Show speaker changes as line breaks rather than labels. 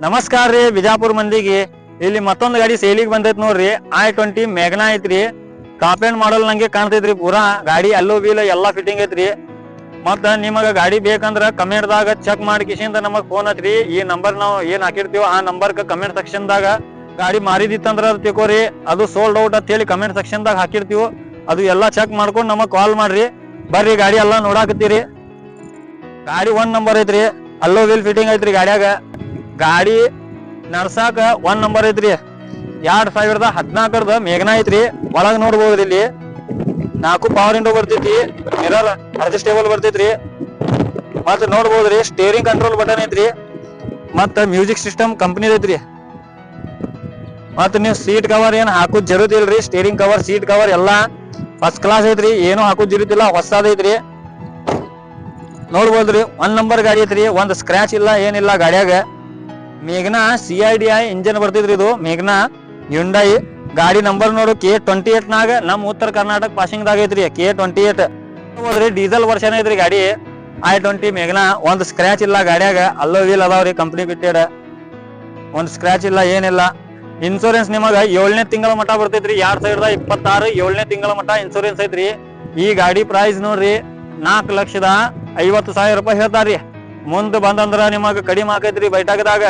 ನಮಸ್ಕಾರ ರೀ ಬಿಜಾಪುರ ಮಂದಿಗೆ. ಇಲ್ಲಿ ಮತ್ತೊಂದು ಗಾಡಿ ಸೇಲಿಗೆ ಬಂದೈತಿ ನೋಡ್ರಿ. i20 ಮ್ಯಾಗ್ನಾ ಐತ್ರಿ. ಟಾಪ್ ಎಂಡ್ ಮಾಡಲ್ ನಂಗೆ ಕಾಣ್ತೈತ್ರಿ. ಪೂರಾ ಗಾಡಿ ಅಲ್ಲೋ ವೀಲ್ ಎಲ್ಲಾ ಫಿಟ್ಟಿಂಗ್ ಐತ್ರಿ. ಮತ್ತ ನಿಮಗ ಗಾಡಿ ಬೇಕಂದ್ರ ಕಮೆಂಟ್ ದಾಗ ಚೆಕ್ ಮಾಡಿ ಕಿಶಿಂದ ನಮಗ್ ಫೋನ್ ಹಚ್ರಿ. ಈ ನಂಬರ್ ನಾವು ಏನ್ ಹಾಕಿರ್ತೀವೋ ಆ ನಂಬರ್ ಕಮೆಂಟ್ ಸೆಕ್ಷನ್ ದಾಗ ಗಾಡಿ ಮಾರಿದಿತ್ತಂದ್ರ ಅದು ತಿಳ್ಕೊರಿ. ಅದು ಸೋಲ್ಡ್ ಔಟ್ ಅಂತ ಹೇಳಿ ಕಮೆಂಟ್ ಸೆಕ್ಷನ್ ದಾಗ ಹಾಕಿರ್ತೀವೋ ಅದು ಎಲ್ಲಾ ಚೆಕ್ ಮಾಡ್ಕೊಂಡು ನಮಗ್ ಕಾಲ್ ಮಾಡ್ರಿ. ಬರ್ರಿ ಗಾಡಿ ಎಲ್ಲಾ ನೋಡಾಕತ್ತೀರಿ. ಗಾಡಿ 1 ನಂಬರ್ ಐತ್ರಿ. ಅಲ್ಲೋ ವೀಲ್ ಫಿಟ್ಟಿಂಗ್ ಐತ್ರಿ ಗಾಡಿಯಾಗ. ಗಾಡಿ ನಡ್ಸಾಕ 1 ನಂಬರ್ ಐತ್ರಿ. 2014 ಮೇಘನಾ ಐತ್ರಿ. ಒಳಗ್ ನೋಡ್ಬೋದ್ರಿ ಇಲ್ಲಿ 4 ಪವರ್ ವಿಂಡೋ ಬರ್ತೈತಿ. ಮಿರರ್ ಅಡ್ಜಸ್ಟೇಬಲ್ ಬರ್ತೈತ್ರಿ. ಮತ್ತ ನೋಡ್ಬೋದ್ರಿ ಸ್ಟೇರಿಂಗ್ ಕಂಟ್ರೋಲ್ ಬಟನ್ ಐತ್ರಿ. ಮತ್ತ ಮ್ಯೂಸಿಕ್ ಸಿಸ್ಟಮ್ ಕಂಪನಿ ಐತ್ರಿ. ಮತ್ತ ನೀವು ಸೀಟ್ ಕವರ್ ಏನ್ ಹಾಕುದ್ ಜರುತ್ ಇಲ್ರಿ. ಸ್ಟೇರಿಂಗ್ ಕವರ್ ಸೀಟ್ ಕವರ್ ಎಲ್ಲಾ ಫಸ್ಟ್ ಕ್ಲಾಸ್ ಐತ್ರಿ. ಏನು ಹಾಕುದ್ ಜರುತ್ತಿಲ್ಲ, ಹೊಸದ್ ಐತ್ರಿ. ನೋಡ್ಬೋದ್ರಿ 1 ನಂಬರ್ ಗಾಡಿ ಐತ್ರಿ. ಒಂದ್ ಸ್ಕ್ರಾಚ್ ಇಲ್ಲ ಏನಿಲ್ಲ ಗಾಡಿಯಾಗ. ಮೇಘನಾ CIDI ಇಂಜನ್ ಬರ್ತೈತ್ರಿ. ಇದು ಮೇಘನಾ ಹ್ಯುಂಡೈ ಗಾಡಿ ನಂಬರ್ ನೋಡು K28 ನಾಗ ನಮ್ ಉತ್ತರ ಕರ್ನಾಟಕ ಪಾಸಿಂಗ್ ದಾಗ ಐತ್ರಿ. K28 ನೋಡ್ರಿ ಡೀಸೆಲ್ ವರ್ಷನ್ ಐತ್ರಿ ಗಾಡಿ. i20 ಮೇಘನಾ ಒಂದ್ ಸ್ಕ್ರಾಚ್ ಇಲ್ಲ ಗಾಡಿಯಾಗ. ಅಲ್ಲೋ ವೀಲ್ ಅದಾವ್ರಿ ಕಂಪನಿ ಬಿಟ್ಟೆಡ. ಒಂದ್ ಸ್ಕ್ರಾಚ್ ಇಲ್ಲ ಏನಿಲ್ಲ. ಇನ್ಸೂರೆನ್ಸ್ ನಿಮಗ 7ನೇ ತಿಂಗಳ ಮಟ ಬರ್ತೈತ್ರಿ. 2026 7ನೇ ತಿಂಗಳ ಮಟ ಇನ್ಸೂರೆನ್ಸ್ ಐತ್ರಿ. ಈ ಗಾಡಿ ಪ್ರೈಸ್ ನೋಡ್ರಿ 4,50,000 ರೂಪಾಯಿ ಹೇಳ್ತಾರ್ರಿ. ಮುಂದ್ ಬಂದಂದ್ರ ನಿಮಗ ಕಡಿಮೆ ಆಕೈತ್ರಿ ಬೈಟಾಗದಾಗ.